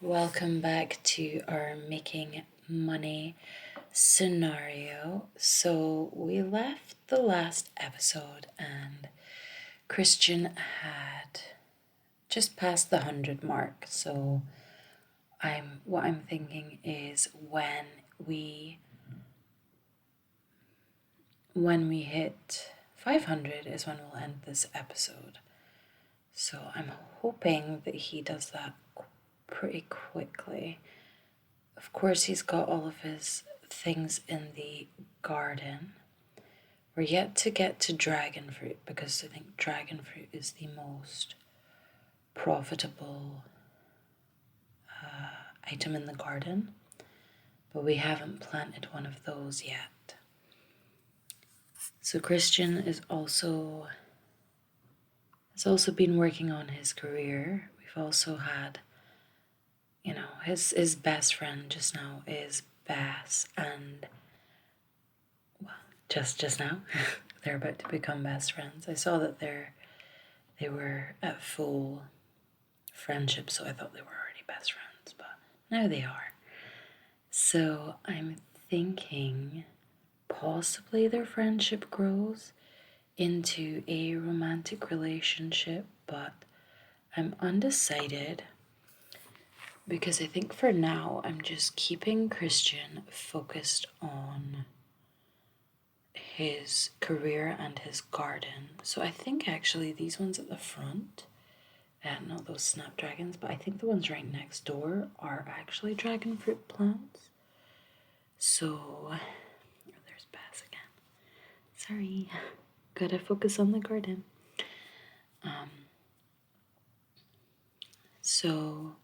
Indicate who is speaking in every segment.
Speaker 1: Welcome back to our making money scenario. So we left the last episode and Christian had just passed the 100 mark. So what I'm thinking is when we hit 500 is when we'll end this episode. So I'm hoping that he does that pretty quickly. Of course, he's got all of his things in the garden. We're yet to get to dragon fruit because I think dragon fruit is the most profitable item in the garden, but we haven't planted one of those yet. So Christian has also been working on his career. We've also had, his best friend just now is Bass, and just now they're about to become best friends. I saw that they were at full friendship, so I thought they were already best friends, but now they are. So I'm thinking possibly their friendship grows into a romantic relationship, but I'm undecided because I think for now I'm just keeping Christian focused on his career and his garden. So I think actually these ones at the front, not those snapdragons, but I think the ones right next door are actually dragon fruit plants. So there's Bass again. Sorry, gotta focus on the garden. So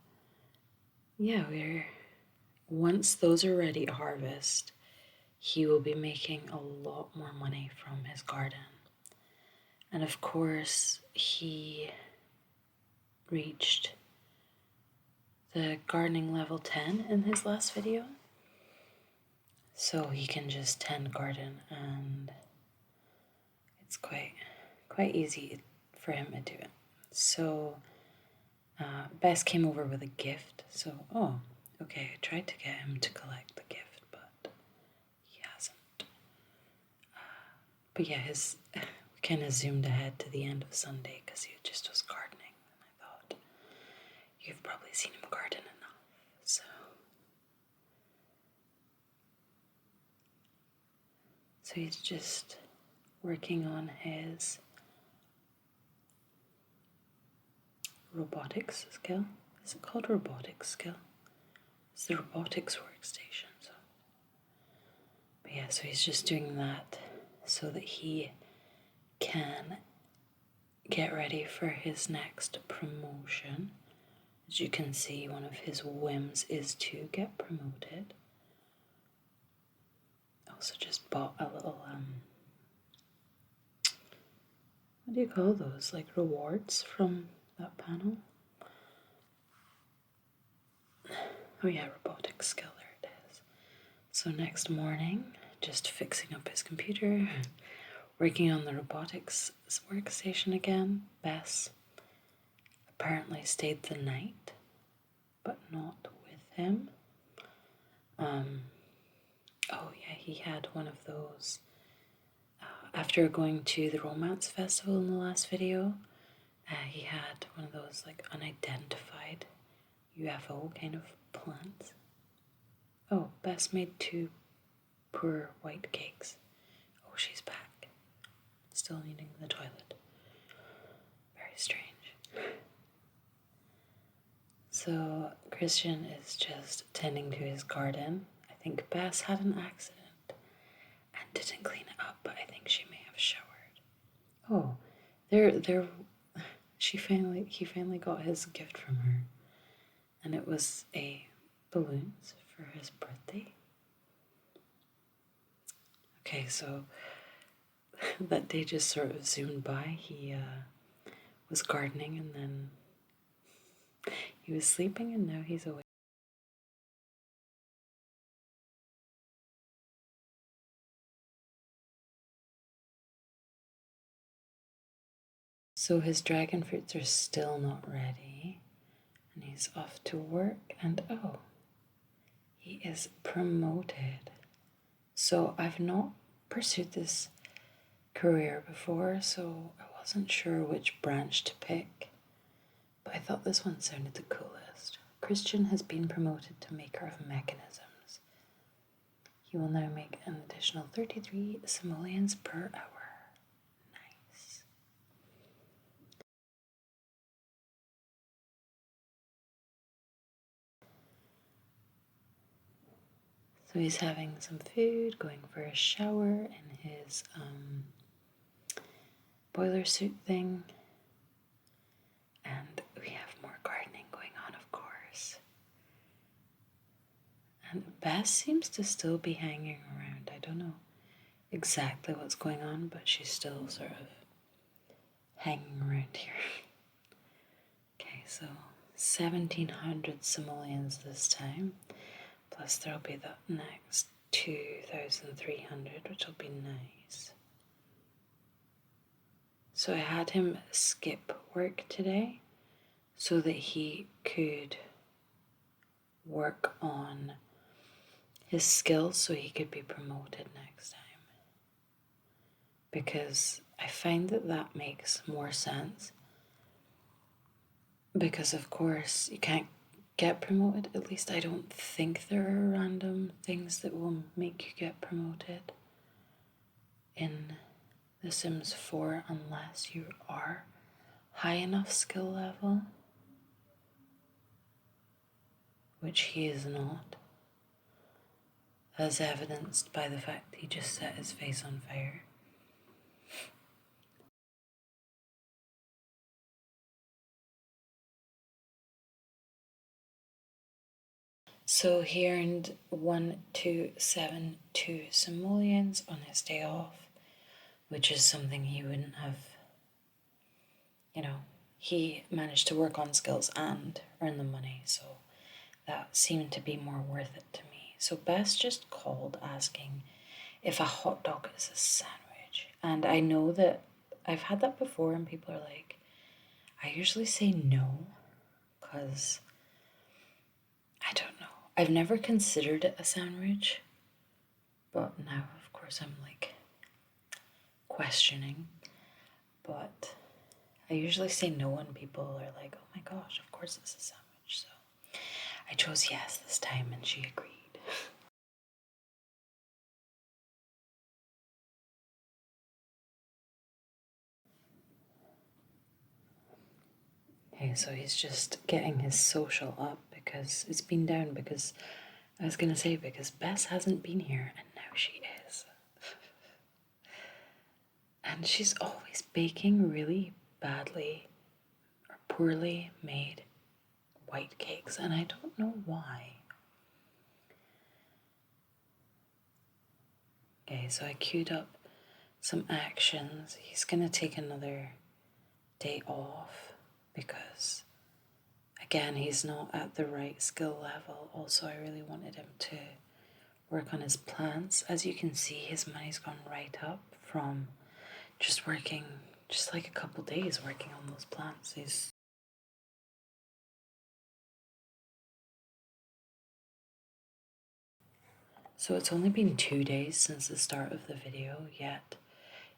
Speaker 1: yeah, once those are ready to harvest, he will be making a lot more money from his garden. And of course, he reached the gardening level 10 in his last video. So he can just tend garden, and it's quite easy for him to do it. So Bess came over with a gift. So, okay, I tried to get him to collect the gift, but he hasn't. But yeah, we kind of zoomed ahead to the end of Sunday because he just was gardening. And I thought, you've probably seen him garden enough. So he's just working on his robotics skill. Is it called robotics skill? It's the robotics workstation. But yeah, so he's just doing that so that he can get ready for his next promotion. As you can see, one of his whims is to get promoted. Also just bought a little, what do you call those? Like rewards from that panel? Oh yeah, robotics skill, there it is. So next morning, just fixing up his computer, working on the robotics workstation again. Bess apparently stayed the night, but not with him. Oh yeah, he had one of those. After going to the romance festival in the last video, he had one of those like unidentified UFO kind of plants. Oh, Bess made 2 poor white cakes. Oh, she's back. Still needing the toilet. Very strange. So Christian is just tending to his garden. I think Bess had an accident and didn't clean it up, but I think she may have showered. Oh, he finally got his gift from her, and it was a balloons for his birthday. Okay, so that day just sort of zoomed by. He was gardening, and then he was sleeping, and now he's awake. So his dragon fruits are still not ready. And he's off to work, and oh, he is promoted. So I've not pursued this career before, so I wasn't sure which branch to pick, but I thought this one sounded the coolest. Christian has been promoted to maker of mechanisms. He will now make an additional 33 simoleons per hour. Nice. So he's having some food, going for a shower in his boiler suit thing. And we have more gardening going on, of course. And Bess seems to still be hanging around. I don't know exactly what's going on, but she's still sort of hanging around here. Okay, so 1700 simoleons this time, plus there'll be that next 2300, which will be nice. So I had him skip work today so that he could work on his skills so he could be promoted next time. Because I find that that makes more sense. Because, of course, you can't get promoted. At least I don't think there are random things that will make you get promoted in The Sims 4 unless you are high enough skill level, which he is not, as evidenced by the fact he just set his face on fire. So he earned 1272 simoleons on his day off, which is something he wouldn't have, he managed to work on skills and earn the money, so that seemed to be more worth it to me. So Bess just called asking if a hot dog is a sandwich. And I know that I've had that before and people are like, I usually say no, because I don't know. I've never considered it a sandwich, but now, of course, I'm like questioning. But I usually say no when people are like, oh my gosh, of course it's a sandwich. So I chose yes this time and she agreed. Okay, so he's just getting his social up because it's been down because because Bess hasn't been here and now she is. And she's always baking really badly or poorly made white cakes, and I don't know why. Okay, so I queued up some actions. He's gonna take another day off because, again, he's not at the right skill level. Also, I really wanted him to work on his plants. As you can see, his money's gone right up from just working just like a couple days working on those plants. So it's only been 2 days since the start of the video, yet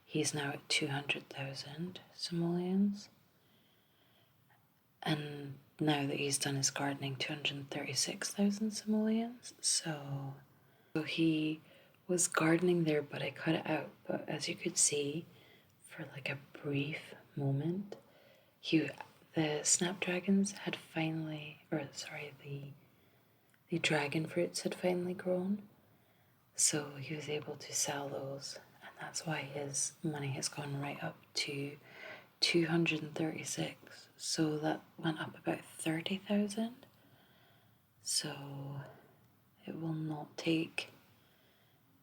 Speaker 1: he's now at 200,000 simoleons. And now that he's done his gardening, 236,000 simoleons. So he was gardening there, but I cut it out. But as you could see, for like a brief moment, the snapdragons had finally, the dragon fruits had finally grown. So he was able to sell those, and that's why his money has gone right up to 236. So that went up about 30,000. So it will not take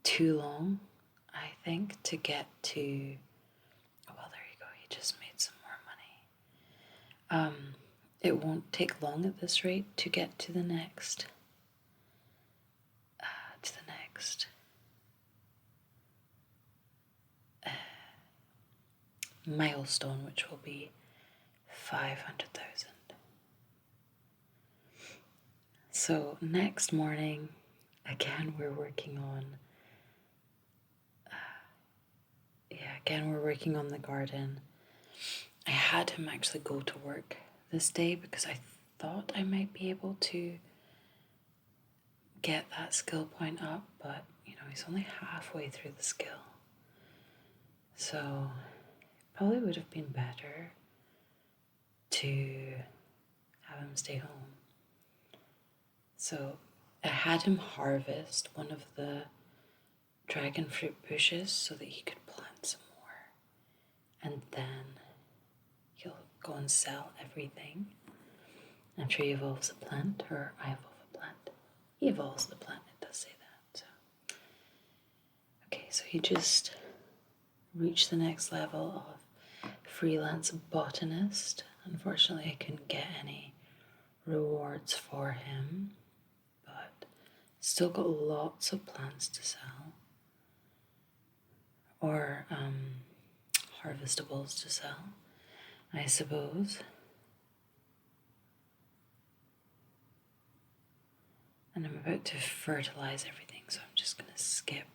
Speaker 1: too long, I think, to get to. Oh, well, there you go. He just made some more money. It won't take long at this rate to get to the next. Milestone, which will be 500,000. So next morning, again, we're working on the garden. I had him actually go to work this day because I thought I might be able to get that skill point up, but he's only halfway through the skill. So it probably would have been better to have him stay home. So I had him harvest one of the dragon fruit bushes so that he could plant some more. And then he'll go and sell everything after he evolves a plant, or I evolve a plant. He evolves the plant, it does say that. So. Okay, so he just reached the next level of freelance botanist. Unfortunately, I couldn't get any rewards for him, but still got lots of plants to sell, or harvestables to sell, I suppose. And I'm about to fertilize everything, so I'm just going to skip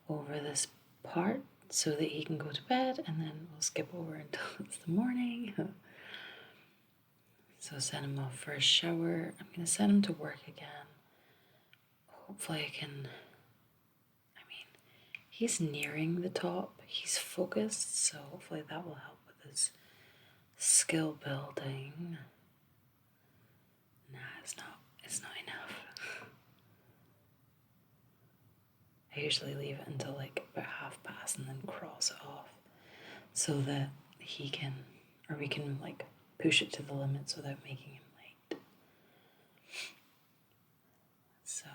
Speaker 1: over this part so that he can go to bed, and then we'll skip over until it's the morning. So send him off for a shower. I'm going to send him to work again. Hopefully I can... he's nearing the top. He's focused, so hopefully that will help with his skill building. Nah, it's not enough. I usually leave it until like about past and then cross it off so that he can, or we can like push it to the limits without making him late. So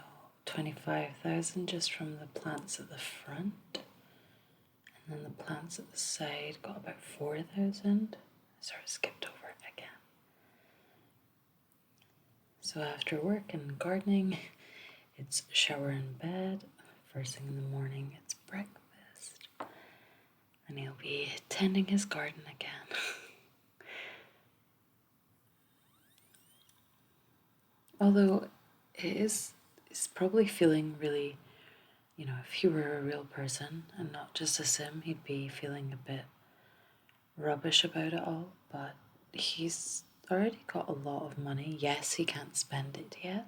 Speaker 1: 25,000 just from the plants at the front, and then the plants at the side got about 4,000. Sorry, skipped over it again. So after work and gardening, it's shower and bed. First thing in the morning, it's breakfast. And he'll be tending his garden again. Although it's probably feeling really, if he were a real person and not just a sim, he'd be feeling a bit rubbish about it all. But he's already got a lot of money. Yes, he can't spend it yet,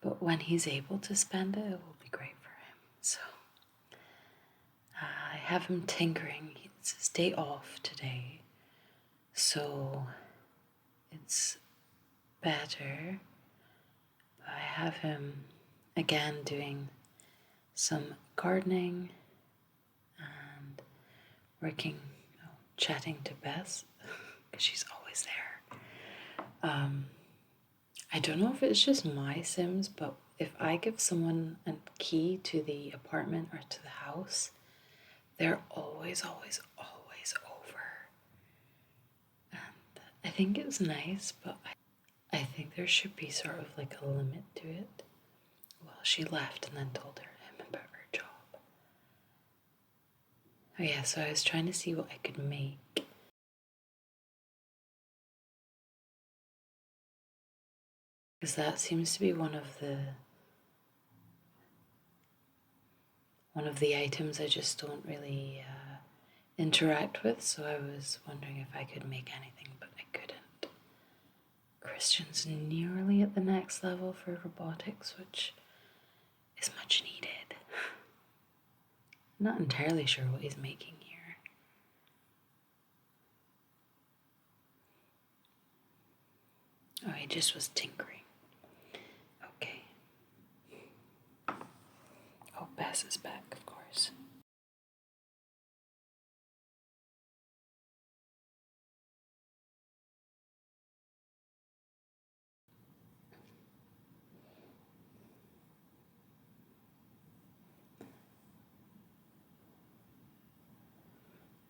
Speaker 1: but when he's able to spend it, it will be great for him. So I have him tinkering. It's his day off today, so it's better. I have him again doing some gardening and chatting to Bess, because she's always there. I don't know if it's just my Sims, but if I give someone a key to the apartment or to the house, they're always over. And I think it's nice, but I think there should be sort of like a limit to it. Well, she left and then told him about her job. Oh yeah, so I was trying to see what I could make. Because that seems to be one of the items I just don't really interact with, so I was wondering if I could make anything, but I couldn't. Christian's nearly at the next level for robotics, which is much needed. I'm not entirely sure what he's making here. Oh, he just was tinkering. Okay. Oh, Bess is back, of course.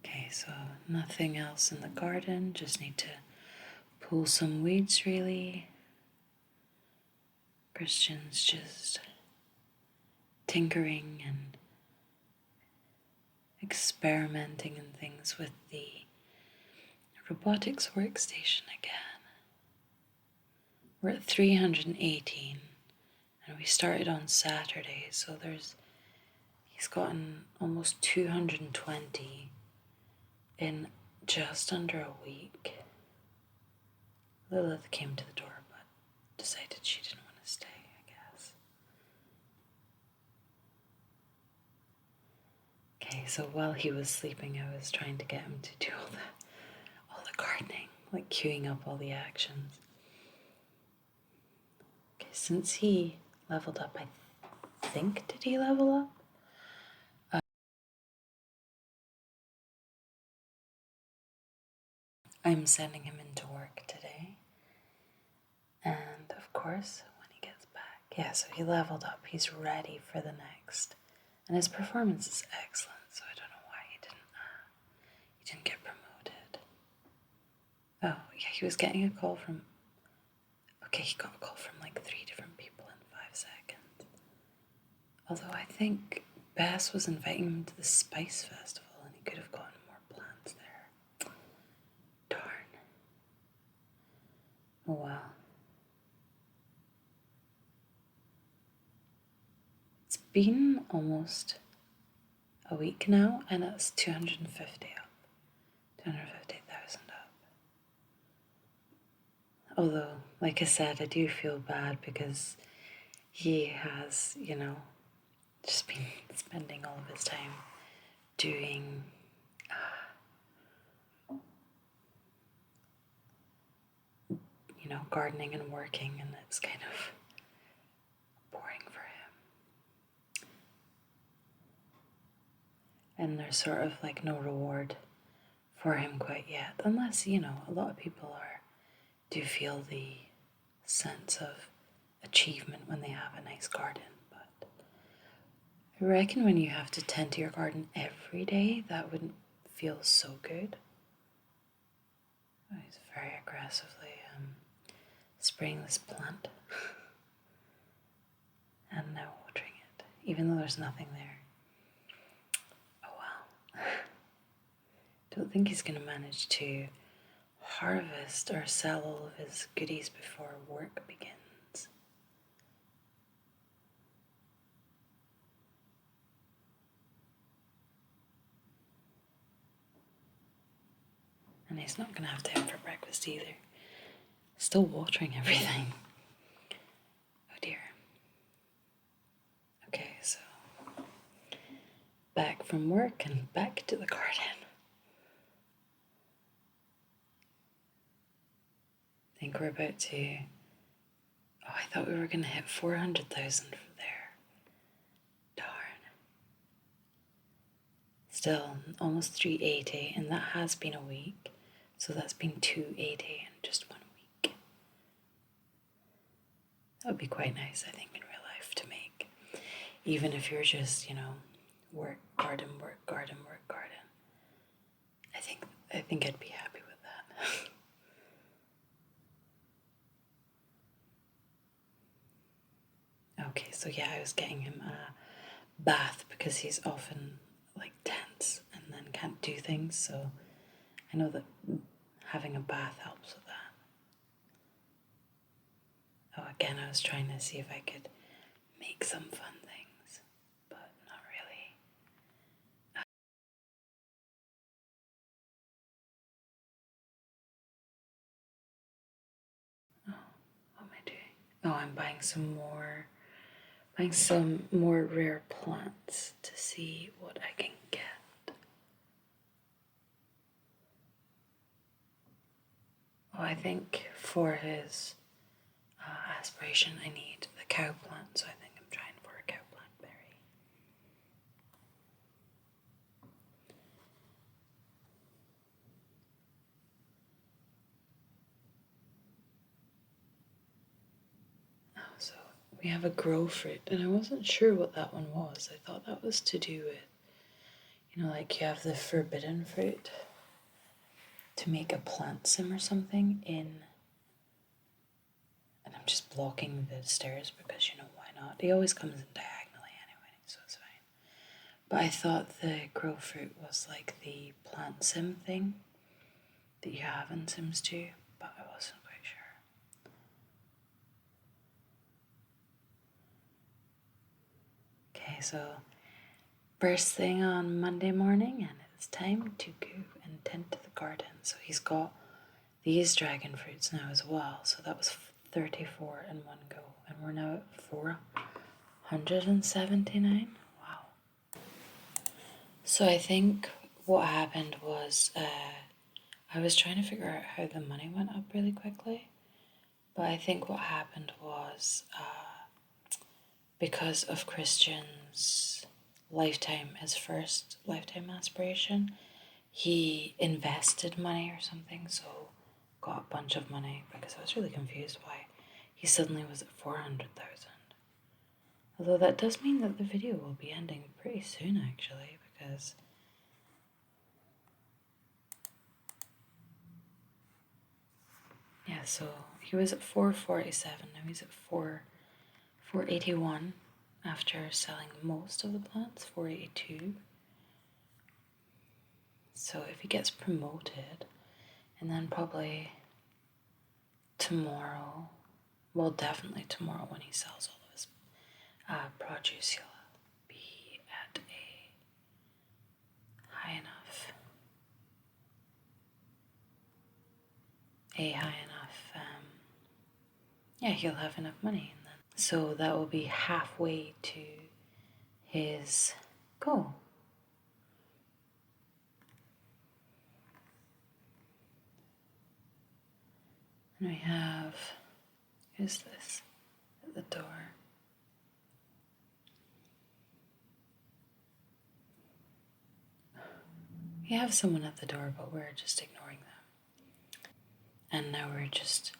Speaker 1: Okay, so nothing else in the garden, just need to pull some weeds really. Christian's just tinkering and experimenting and things with the robotics workstation again. We're at 318 and we started on Saturday, so he's gotten almost 220 in just under a week. Lilith came to the door but decided she didn't want to stay, I guess. Okay, so while he was sleeping, I was trying to get him to do all the gardening, like queuing up all the actions. Okay, since he leveled up, I think, did he level up? I'm sending him into work today. And of course, when he gets back, yeah, so he leveled up. He's ready for the next. And his performance is excellent, so I don't know why he didn't get promoted. Oh, yeah, he was getting a call from, okay, he got a call from like 3 different people in 5 seconds. Although I think Bess was inviting him to the Spice Festival and he could have gotten more plants there. Darn. Oh well. It's been almost a week now and it's 250 up. 250,000 up. Although, like I said, I do feel bad because he has, just been spending all of his time doing gardening and working, and it's kind of boring for him. And there's sort of like no reward for him quite yet, unless, a lot of people do feel the sense of achievement when they have a nice garden. But I reckon when you have to tend to your garden every day, that wouldn't feel so good. Oh, he's very aggressively spraying this plant and now watering it, even though there's nothing there. Oh well. Don't think he's going to manage to harvest or sell all of his goodies before work begins. And he's not going to have time for breakfast either. Still watering everything. Oh dear. Okay, so back from work and back to the garden. I think we're about to... Oh, I thought we were going to hit 400,000 from there. Darn. Still, almost 380, and that has been a week. So that's been 280 in just 1 week. That would be quite nice, I think, in real life to make. Even if you're just, work, garden, work, garden, work, garden. I think I'd be happy with that. Okay, so yeah, I was getting him a bath because he's often like tense and then can't do things, so I know that having a bath helps with that. Oh, again, I was trying to see if I could make some fun things, but not really. Oh, what am I doing? Oh, I'm buying some more rare plants to see what I can get. Oh, I think for his aspiration, I need the cow plant, so I think I'm trying for a cow plant berry. Oh, so we have a grow fruit, and I wasn't sure what that one was. I thought that was to do with, like you have the forbidden fruit to make a plant sim or something in. And I'm just blocking the stairs because, why not? He always comes in diagonally anyway, so it's fine. But I thought the grow fruit was like the plant sim thing that you have in Sims 2, but I wasn't quite sure. Okay, so first thing on Monday morning, and it's time to go and tend to the garden. So he's got these dragon fruits now as well. So that was 34 in one go, and we're now at 479. Wow. So I think what happened was I was trying to figure out how the money went up really quickly, but I think what happened was because of Christian's lifetime, his first lifetime aspiration, he invested money or something, so got a bunch of money, because I was really confused why he suddenly was at 400,000. Although that does mean that the video will be ending pretty soon actually, because yeah, so he was at 447, now he's at 481 after selling most of the plants, 482. So if he gets promoted, and then probably tomorrow, well, definitely tomorrow when he sells all of his produce, he'll be at a high enough, yeah, he'll have enough money, and then so that will be halfway to his goal. And we have, who's this at the door? We have someone at the door, but we're just ignoring them. And now we're just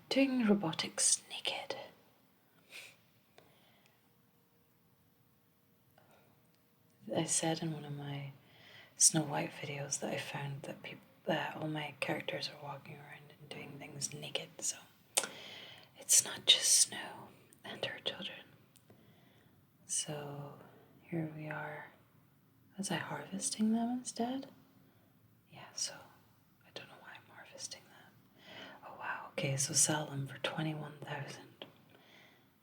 Speaker 1: doing robotics naked. I said in one of my Snow White videos that I found that all my characters are walking around and doing things naked, so it's not just Snow and her children. So here we are. Was I harvesting them instead? Yeah, so I don't know why I'm harvesting them. Oh wow, okay, so sell them for 21,000.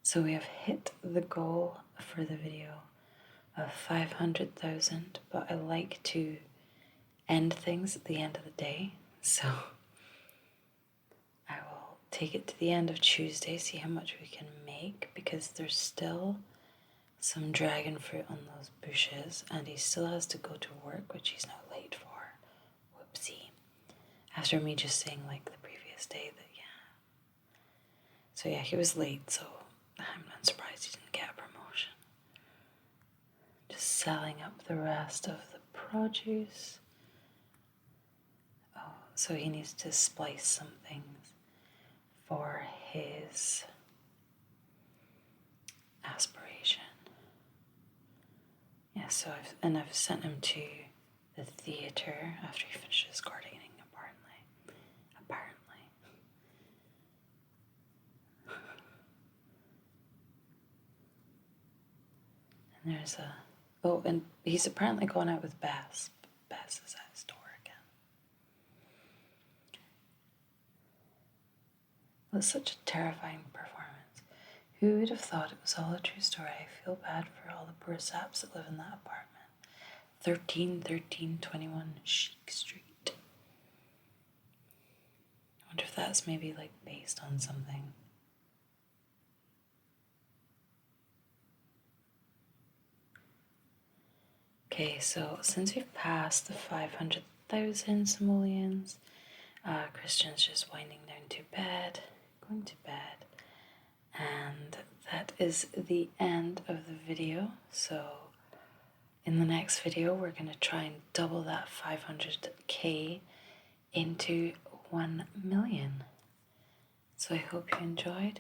Speaker 1: So we have hit the goal for the video of 500,000, but I like to end things at the end of the day, so I will take it to the end of Tuesday, see how much we can make, because there's still some dragon fruit on those bushes, and he still has to go to work, which he's now late for. Whoopsie. After me just saying like the previous day that, yeah. So yeah, he was late, so I'm not surprised he didn't get a promotion. Just selling up the rest of the produce. Oh, so he needs to splice some things for his aspiration. Yeah, so I've sent him to the theater after he finishes gardening, apparently. And there's and he's apparently gone out with Bess. Bess is at his door again. It was such a terrifying performance. Who would have thought it was all a true story? I feel bad for all the poor saps that live in that apartment. 1321 Chic Street. I wonder if that's maybe like based on something. Okay, so since we've passed the 500,000 simoleons, Christian's just winding down to bed, going to bed, and that is the end of the video. So in the next video, we're going to try and double that 500k into 1 million. So I hope you enjoyed.